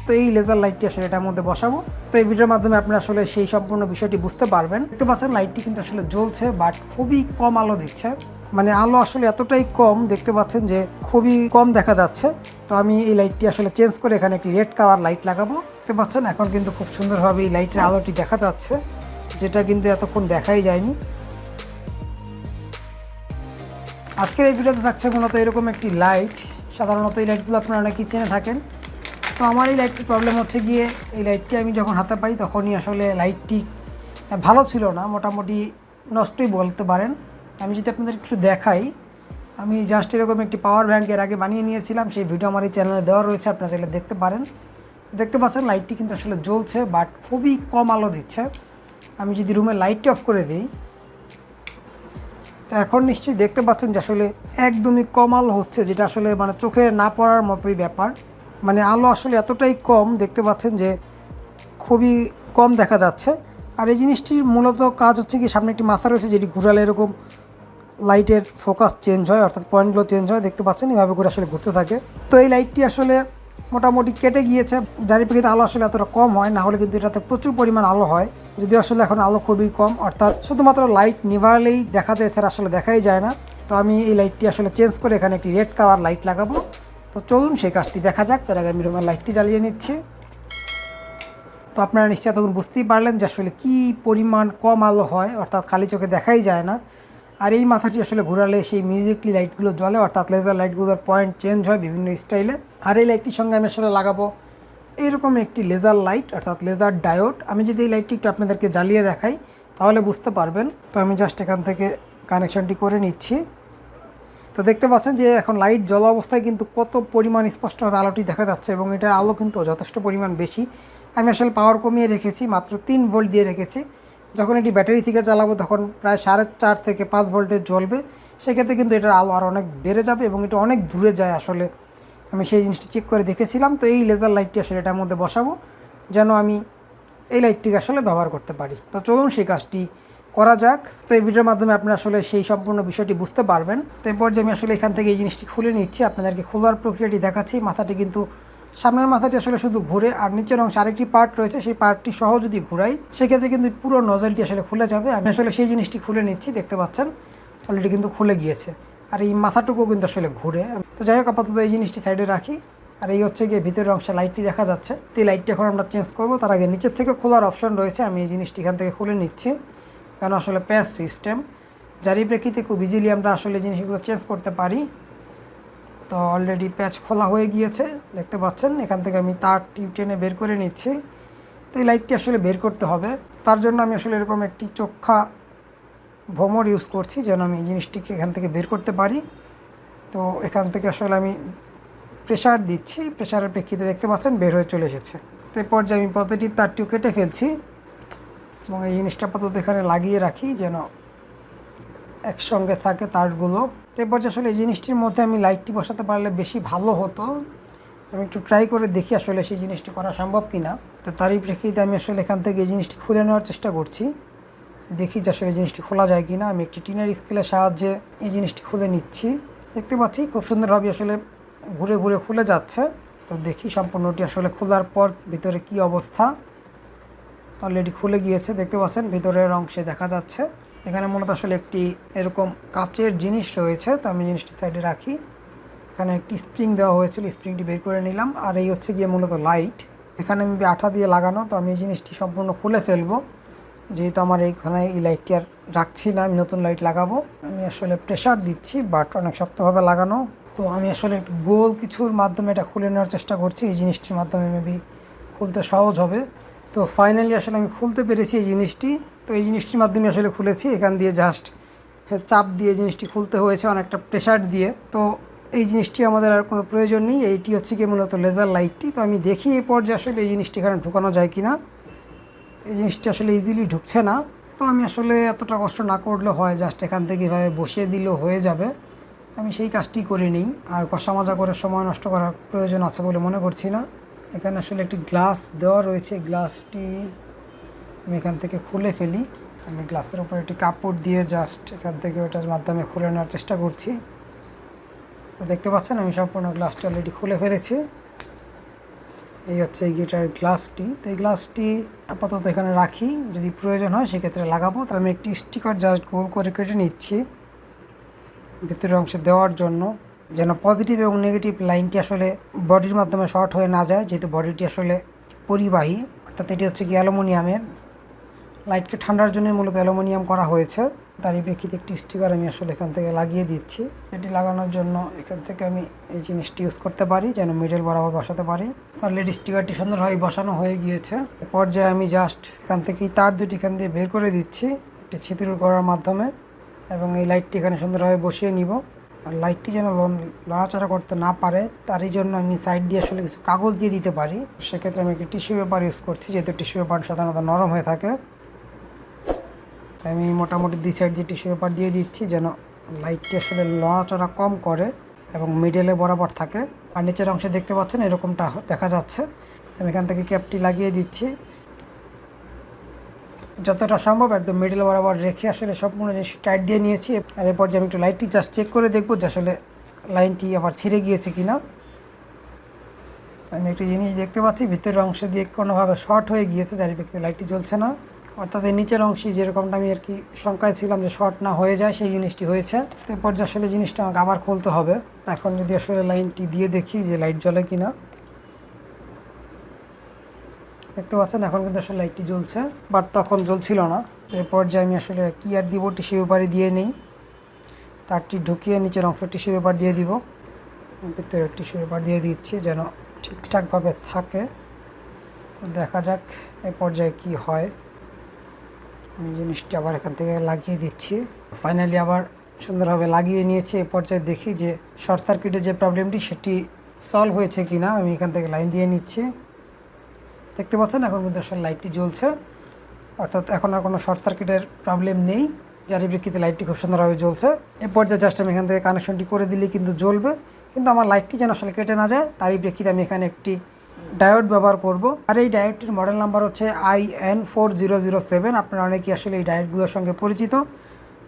তো এই লেজার লাইটটি আসলে এটার মধ্যে বসাবো। তো এই ভিডিওর মাধ্যমে আপনারা আসলে সেই সম্পূর্ণ বিষয়টি বুঝতে পারবেন। দেখতে পাচ্ছেন লাইটটি কিন্তু আসলে জ্বলছে, বাট খুবই কম আলো দিচ্ছে। মানে আলো আসলে এতটাই কম, দেখতে পাচ্ছেন যে খুবই কম দেখা যাচ্ছে। তো আমি এই লাইটটি আসলে চেঞ্জ করে এখানে একটি রেড কালার লাইট লাগাবো। দেখতে পাচ্ছেন এখন কিন্তু খুব সুন্দরভাবে এই লাইটের আলোটি দেখা যাচ্ছে, যেটা কিন্তু এতক্ষণ দেখাই যায়নি। আজকের এই ভিডিওতে থাকছে মূলত এরকম একটি লাইট। সাধারণত এই লাইটগুলো আপনারা অনেকেই চিনে থাকেন। তো আমার এই লাইটটির প্রবলেম হচ্ছে গিয়ে, এই লাইটটি আমি যখন হাতে পাই তখনই আসলে লাইটটি ভালো ছিল না, মোটামুটি নষ্টই বলতে পারেন। আমি যদি আপনাদের একটু দেখাই, আমি জাস্ট এরকম একটি পাওয়ার ব্যাংক এর আগে বানিয়ে নিয়েছিলাম, সেই ভিডিও আমার এই চ্যানেলে দেওয়া রয়েছে, আপনারা চাইলে দেখতে পারেন। দেখতে পাচ্ছেন লাইটটি কিন্তু আসলে জ্বলছে, বাট খুবই কম আলো দিচ্ছে। আমি যদি রুমের লাইটটি অফ করে দিই, তো এখন নিশ্চয়ই দেখতে পাচ্ছেন যে আসলে একদমই কম আলো হচ্ছে, যেটা আসলে মানে চোখে না পড়ার মতোই ব্যাপার। মানে আলো আসলে এতটাই কম, দেখতে পাচ্ছেন যে খুবই কম দেখা যাচ্ছে। আর এই জিনিসটির মূলত কাজ হচ্ছে কি, সামনে একটি মাথা রয়েছে যেটি ঘুরালে এরকম লাইটের ফোকাস চেঞ্জ হয়, অর্থাৎ পয়েন্টগুলো চেঞ্জ হয়। দেখতে পাচ্ছেন এভাবে করে আসলে ঘুরতে থাকে। তো এই লাইটটি আসলে মোটামুটি কেটে গিয়েছে, যার প্রেক্ষিতে আলো আসলে এতটা কম হয়, না হলে কিন্তু এটাতে প্রচুর পরিমাণ আলো হয়। যদিও আসলে এখন আলো খুবই কম, অর্থাৎ শুধুমাত্র লাইট নিভালেই দেখা যায়, এছাড়া আসলে দেখাই যায় না। তো আমি এই লাইটটি আসলে চেঞ্জ করে এখানে একটি রেড কালার লাইট লাগাবো। তো চলুন সেই কাজটি দেখা যাক। তার আগে আমি রুমের লাইটটি জ্বালিয়ে নিচ্ছি। তো আপনারা নিশ্চয়ই তখন বুঝতেই পারলেন যে আসলে কী পরিমাণ কম আলো হয়, অর্থাৎ খালি চোখে দেখাই যায় না। আর এই মাথাটি আসলে ঘোরালে সেই মিউজিকলি লাইটগুলো জ্বলে, অর্থাৎ লেজার লাইটগুলোর পয়েন্ট চেঞ্জ হয় বিভিন্ন স্টাইলে। আর এই লাইটটির সঙ্গে আমি আসলে লাগাবো এরকম একটি লেজার লাইট, অর্থাৎ লেজার ডায়োড। আমি যদি এই লাইটটি একটু আপনাদেরকে জ্বালিয়ে দেখাই তাহলে বুঝতে পারবেন। তো আমি জাস্ট এখান থেকে কানেকশনটি করে নিচ্ছি। তো দেখতে পাচ্ছেন যে এখন লাইট জ্বলা অবস্থায় কিন্তু কত পরিমাণ স্পষ্টভাবে আলোটি দেখা যাচ্ছে, এবং এটার আলো কিন্তু যথেষ্ট পরিমাণ বেশি। আমি আসলে পাওয়ার কমিয়ে রেখেছি, মাত্র 3 ভোল্ট দিয়ে রেখেছি। যখন এটি ব্যাটারি থেকে চালাবো তখন প্রায় 4.5 থেকে 5 ভোল্টে জ্বলবে। সেক্ষেত্রে কিন্তু এটার আলো আরও অনেক বেড়ে যাবে এবং এটা অনেক দূরে যায়। আসলে আমি সেই জিনিসটি চেক করে দেখেছিলাম। তো এই লেজার লাইটটি আসলে এটার মধ্যে বসাবো, যেন আমি এই লাইটটিকে আসলে ব্যবহার করতে পারি। তো চলুন সেই কাজটি করা যাক। তো এই ভিডিওর মাধ্যমে আপনারা আসলে সেই সম্পূর্ণ বিষয়টি বুঝতে পারবেন। তো এরপর যে আমি আসলে এখান থেকে এই জিনিসটি খুলে নিচ্ছি, আপনাদেরকে খোলার প্রক্রিয়াটি দেখাচ্ছি। মাথাটি কিন্তু সামনের মাথাটি আসলে শুধু ঘুরে, আর নিচের অংশে আরেকটি পার্ট রয়েছে, সেই পার্টটি সহ যদি ঘুরাই সেক্ষেত্রে কিন্তু পুরো নজলটি আসলে খুলে যাবে। আমি আসলে সেই জিনিসটি খুলে নিচ্ছি। দেখতে পাচ্ছেন অলরেডি কিন্তু খুলে গিয়েছে, আর এই মাথাটুকুও কিন্তু আসলে ঘুরে। তো যাই হোক, আপাতত এই জিনিসটি সাইডে রাখি। আর এই হচ্ছে গিয়ে ভিতরের অংশে লাইটটি দেখা যাচ্ছে। তো এই লাইটটি এখন আমরা চেঞ্জ করবো। তার আগে নিচের থেকে খোলার অপশন রয়েছে, আমি এই জিনিসটি এখান থেকে খুলে নিচ্ছি, কারণ আসলে প্যাচ সিস্টেম, যারই প্রেক্ষিতে খুব ইজিলি আমরা আসলে জিনিসগুলো চেঞ্জ করতে পারি। তো অলরেডি প্যাচ খোলা হয়ে গিয়েছে, দেখতে পাচ্ছেন। এখান থেকে আমি তারটি টেনে বের করে নিচ্ছি। তো এই লাইটটি আসলে বের করতে হবে, তার জন্য আমি আসলে এরকম একটি চোখা ভোমর ইউজ করছি, যেন আমি এই জিনিসটিকে এখান থেকে বের করতে পারি। তো এখান থেকে আসলে আমি প্রেশার দিচ্ছি, প্রেশারের প্রেক্ষিতে দেখতে পাচ্ছেন বের হয়ে চলে এসেছে। তো এরপর যে আমি পজিটিভ তারটিও কেটে ফেলছি, এবং এই জিনিসটা আপাতত এখানে লাগিয়ে রাখি যেন একসঙ্গে থাকে তারগুলো। তো এরপর যে আসলে এই জিনিসটির মধ্যে আমি লাইটটি বসাতে পারলে বেশি ভালো হতো। আমি একটু ট্রাই করে দেখি আসলে সেই জিনিসটি করা সম্ভব কি না। তো তারই প্রেক্ষিতে আমি আসলে এখান থেকে এই জিনিসটি খুলে নেওয়ার চেষ্টা করছি, দেখি যে আসলে জিনিসটি খোলা যায় কি না। আমি একটি টিনের স্কেলের সাহায্যে এই জিনিসটি খুলে নিচ্ছি। দেখতে পাচ্ছি খুব সুন্দরভাবে আসলে ঘুরে ঘুরে খুলে যাচ্ছে। তো দেখি সম্পূর্ণটি আসলে খোলার পর ভিতরে কি অবস্থা। অলরেডি খুলে গিয়েছে, দেখতে পাচ্ছেন ভিতরের অংশে দেখা যাচ্ছে। এখানে মূলত আসলে একটি এরকম কাচের জিনিস রয়েছে। তো আমি জিনিসটি সাইডে রাখি। এখানে একটি স্প্রিং দেওয়া হয়েছিল, স্প্রিংটি বের করে নিলাম। আর এই হচ্ছে গিয়ে মূলত লাইট, এখানে আমি আঠা দিয়ে লাগানো। তো আমি এই জিনিসটি সম্পূর্ণ খুলে ফেলবো, যেহেতু আমার এইখানে এই লাইটটি আর রাখছি না, আমি নতুন লাইট লাগাবো। আমি আসলে প্রেশার দিচ্ছি, বাট অনেক শক্তভাবে লাগানো। তো আমি আসলে একটু গোল কিছুর মাধ্যমে এটা খুলে নেওয়ার চেষ্টা করছি, এই জিনিসটির মাধ্যমে মেবি খুলতে সহজ হবে। তো ফাইনালি আসলে আমি খুলতে পেরেছি এই জিনিসটি। তো এই জিনিসটির মাধ্যমে আসলে খুলেছি, এখান দিয়ে জাস্ট চাপ দিয়ে জিনিসটি খুলতে হয়েছে, অনেকটা প্রেশার দিয়ে। তো এই জিনিসটি আমাদের আর কোনো প্রয়োজন নেই। এইটি হচ্ছে কি মূলত লেজার লাইটটি। তো আমি দেখি এরপর যে আসলে এই জিনিসটি এখানে ঢুকানো যায় কি না। এই জিনিসটি আসলে ইজিলি ঢুকছে না। তো আমি আসলে এতটা কষ্ট না করলে হয়, জাস্ট এখান থেকে এভাবে বসিয়ে দিলেও হয়ে যাবে। আমি সেই কাজটি করে নিই, আর কষা মাজা করে সময় নষ্ট করার প্রয়োজন আছে বলে মনে করছি না। এখানে আসলে একটি গ্লাস দেওয়া রয়েছে, গ্লাসটি আমি এখান থেকে খুলে ফেলি। আমি গ্লাসের উপর একটি কাপড় দিয়ে জাস্ট এখান থেকে ওটার মাধ্যমে খুলে নেওয়ার চেষ্টা করছি। তো দেখতে পাচ্ছেন আমি সম্পূর্ণ গ্লাসটি অলরেডি খুলে ফেলেছি। এই হচ্ছে এই গেটের গ্লাসটি। তো এই গ্লাসটি আপাতত এখানে রাখি, যদি প্রয়োজন হয় সেক্ষেত্রে লাগাবো। তো আমি একটি স্টিকার জাস্ট গোল করে কেটে নিচ্ছি ভিতরের অংশে দেওয়ার জন্য, যেন পজিটিভ এবং নেগেটিভ লাইনটি আসলে বডির মাধ্যমে শর্ট হয়ে না যায়, যেহেতু বডিটি আসলে পরিবাহী। অর্থাৎ এটি হচ্ছে কি অ্যালুমিনিয়ামের। লাইটকে ঠান্ডার জন্য মূলত অ্যালুমিনিয়াম করা হয়েছে। তারই প্রেক্ষিতে একটি স্টিকার আমি আসলে এখান থেকে লাগিয়ে দিচ্ছি। এটি লাগানোর জন্য এখান থেকে আমি এই জিনিসটি ইউজ করতে পারি, যেন মিডল বরাবর বসাতে পারি। অলরেডি স্টিকারটি সুন্দরভাবে বসানো হয়ে গিয়েছে। পর্যায়ে আমি জাস্ট এখান থেকেই তার দুটি এখান দিয়ে বের করে দিচ্ছি একটি ছিদ্র করার মাধ্যমে, এবং এই লাইটটি এখানে সুন্দরভাবে বসিয়ে নিব। আর লাইটটি যেন লড়াচড়া করতে না পারে তারই জন্য আমি সাইড দিয়ে আসলে কিছু কাগজ দিয়ে দিতে পারি। সেক্ষেত্রে আমি একটি টিস্যু পেপার ইউজ করছি, যেহেতু টিস্যু পেপার সাধারণত নরম হয়ে থাকে। তাই আমি মোটামুটি 2 সাইড দিয়ে টিস্যু পেপার দিয়ে দিচ্ছি, যেন লাইটটি আসলে লড়াচড়া কম করে এবং মিডলে বরাবর থাকে। আর নিচের অংশে দেখতে পাচ্ছেন এরকমটা দেখা যাচ্ছে। আমি এখান থেকে ক্যাপটি লাগিয়ে দিচ্ছি, যতটা সম্ভব একদম মিডল বরাবর রেখে আসলে সম্পূর্ণ জিনিস টাইট দিয়ে নিয়েছি। আর এরপর যে আমি একটু লাইটটি জাস্ট চেক করে দেখবো যে আসলে লাইনটি আবার ছিঁড়ে গিয়েছে কিনা। আমি একটি জিনিস দেখতে পাচ্ছি, ভিতরের অংশ দিয়ে কোনোভাবে শর্ট হয়ে গিয়েছে, যার প্রেক্ষিতে লাইটটি জ্বলছে না। অর্থাৎ এই নিচের অংশে যেরকমটা আমি আর কি শঙ্কায় ছিলাম যে শর্ট না হয়ে যায়, সেই জিনিসটি হয়েছে। এরপর যে আসলে জিনিসটা আমাকে আবার খুলতে হবে। এখন যদি আসলে লাইনটি দিয়ে দেখি যে লাইট জ্বলে কিনা, দেখতে পাচ্ছেন এখন কিন্তু আসলে লাইটটি জ্বলছে, বাট তখন জ্বলছিল না। এরপর যে আমি আসলে কি আর দিব, টিস্যু পেপারে দিয়ে নেই, তারটি ঢুকিয়ে নিচের অংশ টিস্যু পেপার দিয়ে দিব। ভিতরে টিস্যু পেপার দিয়ে দিচ্ছি যেন ঠিকঠাকভাবে থাকে। তো দেখা যাক এই পর্যায়ে কি হয়। আমি জিনিসটি আবার এখান থেকে লাগিয়ে দিচ্ছি। ফাইনালি আবার সুন্দরভাবে লাগিয়ে নিয়েছি। এই পর্যায়ে দেখি যে শর্ট সার্কিটের যে প্রবলেমটি সেটি সলভ হয়েছে কিনা। আমি এখান থেকে লাইন দিয়ে নিচ্ছি। দেখতে পাচ্ছেন এখন কিন্তু আসলে লাইটটি জ্বলছে, অর্থাৎ এখন আর কোনো শর্ট সার্কিটের প্রবলেম নেই, যার প্রেক্ষিতে লাইটটি খুব সুন্দরভাবে জ্বলছে। এই পর্যায়ে জাস্ট আমি এখান থেকে কানেকশনটি করে দিলেই কিন্তু জ্বলবে, কিন্তু আমার লাইটটি যেন আসলে কেটে না যায় তারই প্রেক্ষিতে আমি এখানে একটি ডায়োড ব্যবহার করব। আর এই ডায়োডটির মডেল নাম্বার হচ্ছে IN4007। আপনারা অনেকেই আসলে এই ডায়োডগুলোর সঙ্গে পরিচিত।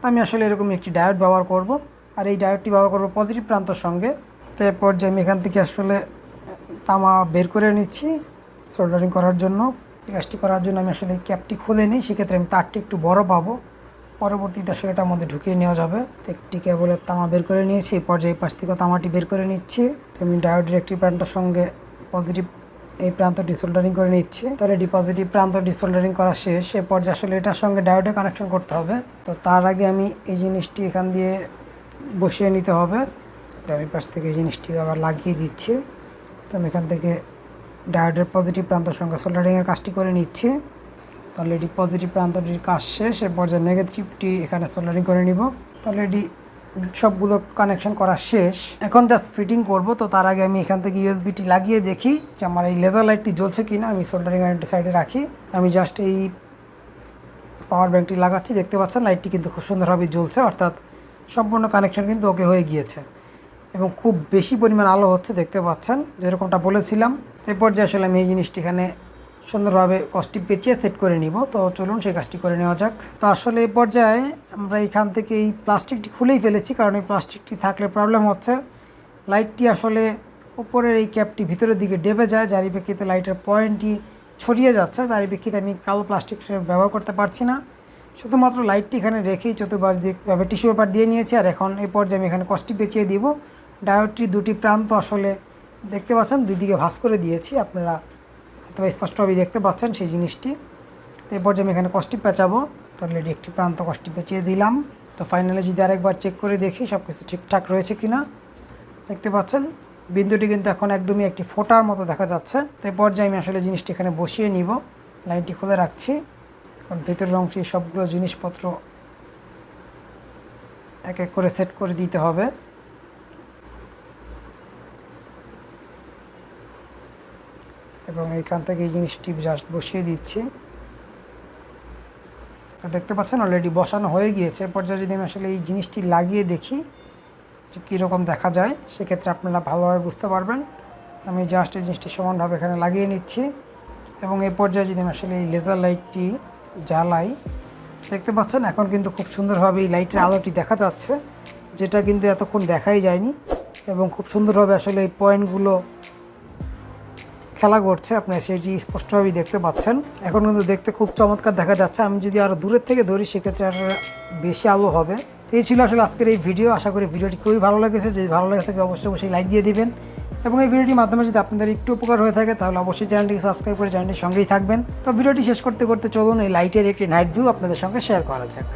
আমি আসলে এরকম একটি ডায়োড ব্যবহার করব, আর এই ডায়োডটি ব্যবহার করব পজিটিভ প্রান্তর সঙ্গে। তো এই পর্যায়ে আমি এখান থেকে আসলে তামা বের করে নিচ্ছি সোল্ডারিং করার জন্য। কাজটি করার জন্য আমি আসলে ক্যাপটি খুলে নিই, সেক্ষেত্রে আমি তারটি একটু বড় পাবো, পরবর্তীতে আসলে এটার মধ্যে ঢুকিয়ে নেওয়া যাবে। একটি কেবলের তামা বের করে নিয়েছি। এই পর্যায়ে পাশ থেকে তামাটি বের করে নিচ্ছি। তো আমি ডায়োডের একটি প্রান্তের সঙ্গে পজিটিভ এই প্রান্ত ডিসোল্ডারিং করে নিচ্ছি। তাহলে পজিটিভ প্রান্ত ডিসোল্ডারিং করা শেষ। এ পর্যায়ে আসলে এটার সঙ্গে ডায়োডে কানেকশন করতে হবে। তো তার আগে আমি এই জিনিসটি এখান দিয়ে বসিয়ে নিতে হবে। তো আমি পাশ থেকে এই জিনিসটি আবার লাগিয়ে দিচ্ছি। তো আমি এখান থেকে ডায়োডের পজিটিভ প্রান্তের সঙ্গে সোল্ডারিংয়ের কাজটি করে নিচ্ছি। অলরেডি পজিটিভ প্রান্তটির কাজ শেষ। এর পর্যায়ে নেগেটিভটি এখানে সোল্ডারিং করে নিব। অলরেডি সবগুলো কানেকশন করা শেষ, এখন জাস্ট ফিটিং করব। তো তার আগে আমি এখান থেকে ইউএসবিটি লাগিয়ে দেখি যে আমার এই লেজার লাইটটি জ্বলছে কিনা। আমি সোল্ডারিং আয়রনটি সাইডে রাখি। আমি জাস্ট এই পাওয়ার ব্যাঙ্কটি লাগাচ্ছি। দেখতে পাচ্ছেন লাইটটি কিন্তু খুব সুন্দরভাবে জ্বলছে, অর্থাৎ সম্পূর্ণ কানেকশন কিন্তু ওকে হয়ে গিয়েছে এবং খুব বেশি পরিমাণ আলো হচ্ছে, দেখতে পাচ্ছেন যেরকমটা বলেছিলাম। এরপর যে আসলে আমি এই জিনিসটি এখানে সুন্দরভাবে কস্টিপ পেঁচিয়ে সেট করে নিব। তো চলুন সেই কাজটি করে নেওয়া যাক। তো আসলে এই পর্যায়ে আমরা এখান থেকে এই প্লাস্টিকটি খুলেই ফেলেছি, কারণ এই প্লাস্টিকটি থাকলে প্রবলেম হচ্ছে। লাইটটি আসলে উপরের এই ক্যাপটি ভিতরের দিকে ডেবে যায়, যার প্রেক্ষিতে লাইটের পয়েন্টটি ছড়িয়ে যাচ্ছে। তার প্রেক্ষিতে আমি কালো প্লাস্টিকটা ব্যবহার করতে পারছি না। শুধুমাত্র লাইটটি এখানে রেখেই চতুর্পাশ দিয়ে টিস্যু পেপার দিয়ে নিয়েছি। আর এখন এই পর্যায়ে আমি এখানে কস্টিপ পেঁচিয়ে দিব। ডায়োডটির দুটি প্রান্ত আসলে দেখতে পাচ্ছেন দুই দিকে ভাঁজ করে দিয়েছি, আপনারা হয়তো স্পষ্টভাবে দেখতে পাচ্ছেন সেই জিনিসটি। তো এরপর যে আমি এখানে কস্টিপ পেঁচাবো, তো অলরেডি একটি প্রান্ত কস্টিপ পেঁচিয়ে দিলাম। তো ফাইনালি যদি আরেকবার চেক করে দেখি সব কিছু ঠিকঠাক রয়েছে কিনা, দেখতে পাচ্ছেন বিন্দুটি কিন্তু এখন একদমই একটি ফোটার মতো দেখা যাচ্ছে। তো এই পর্যায়ে আমি আসলে জিনিসটি এখানে বসিয়ে নিব। লাইনটি খুলে রাখছি, কারণ ভেতরের অংশে সবগুলো জিনিসপত্র এক এক করে সেট করে দিতে হবে। এবং এইখান থেকে এই জিনিসটি জাস্ট বসিয়ে দিচ্ছি। দেখতে পাচ্ছেন অলরেডি বসানো হয়ে গিয়েছে। এ পর্যায়ে যদি আমি আসলে এই জিনিসটি লাগিয়ে দেখি যে কীরকম দেখা যায়, সেক্ষেত্রে আপনারা ভালোভাবে বুঝতে পারবেন। আমি জাস্ট এই জিনিসটি সমানভাবে এখানে লাগিয়ে নিচ্ছি। এবং এই পর্যায়ে যদি আমি আসলে এই লেজার লাইটটি জ্বালাই, দেখতে পাচ্ছেন এখন কিন্তু খুব সুন্দরভাবে এই লাইটের আলোটি দেখা যাচ্ছে, যেটা কিন্তু এতক্ষণ দেখাই যায়নি। এবং খুব সুন্দরভাবে আসলে এই পয়েন্টগুলো খেলা করছে, আপনি সেটি স্পষ্টভাবেই দেখতে পাচ্ছেন। এখন কিন্তু দেখতে খুব চমৎকার দেখা যাচ্ছে। আমি যদি আরও দূরের থেকে ধরি সেক্ষেত্রে আর বেশি আলো হবে। তো এই ছিল আসলে আজকের এই ভিডিও। আশা করি ভিডিওটি খুবই ভালো লেগেছে। যদি ভালো লাগে থাকে অবশ্যই লাইক দিয়ে দিবেন, এবং এই ভিডিওটির মাধ্যমে যদি আপনাদের একটু উপকার হয়ে থাকে তাহলে অবশ্যই চ্যানেলটিকে সাবস্ক্রাইব করে চ্যানেলটির সঙ্গেই থাকবেন। তো ভিডিওটি শেষ করতে চলুন এই লাইটের একটি নাইট ভিউ আপনাদের সঙ্গে শেয়ার করা যাক।